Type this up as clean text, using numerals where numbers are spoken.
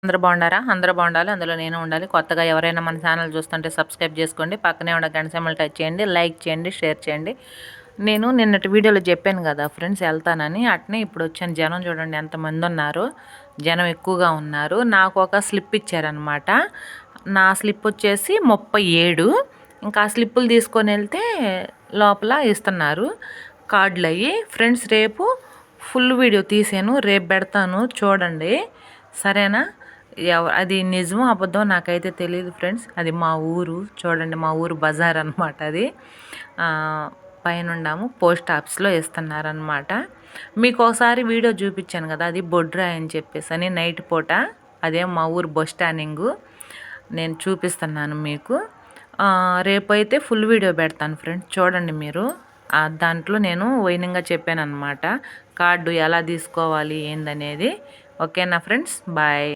అందరూ బాగుండారా? అందరూ బాగుండాలి. అందులో నేను ఉండాలి. కొత్తగా ఎవరైనా మన ఛానల్ చూస్తుంటే సబ్స్క్రైబ్ చేసుకోండి. పక్కనే ఉన్న గంట సింబల్ టచ్ చేయండి. లైక్ చేయండి, షేర్ చేయండి. నేను నిన్నటి వీడియోలో చెప్పాను కదా ఫ్రెండ్స్ వెళ్తానని. అట్నే ఇప్పుడు వచ్చాను. జనం చూడండి ఎంతమంది ఉన్నారు. జనం ఎక్కువగా ఉన్నారు. నాకు ఒక స్లిప్ ఇచ్చారనమాట. నా స్లిప్ వచ్చేసి 37. ఇంకా ఆ స్లిప్పులు తీసుకొని వెళ్తే లోపల ఇస్తున్నారు కార్డులు అయ్యి. ఫ్రెండ్స్ రేపు ఫుల్ వీడియో తీసాను, రేపు పెడతాను చూడండి, సరేనా? అది నిజమో అబద్ధం నాకైతే తెలియదు ఫ్రెండ్స్. అది మా ఊరు చూడండి, మా ఊరు బజార్ అనమాట. అది పైన పోస్ట్ ఆఫీస్లో ఇస్తున్నారనమాట. మీకు ఒకసారి వీడియో చూపించాను కదా, అది బొడ్రాయి అని చెప్పేసి అని నైట్ పూట. అదే మా ఊరు బస్ స్టాండింగు. నేను చూపిస్తున్నాను మీకు. రేపైతే ఫుల్ వీడియో పెడతాను ఫ్రెండ్స్, చూడండి మీరు. దాంట్లో నేను వైనంగా చెప్పాను అనమాట కార్డు ఎలా తీసుకోవాలి ఏందనేది. ఓకేనా ఫ్రెండ్స్, బాయ్.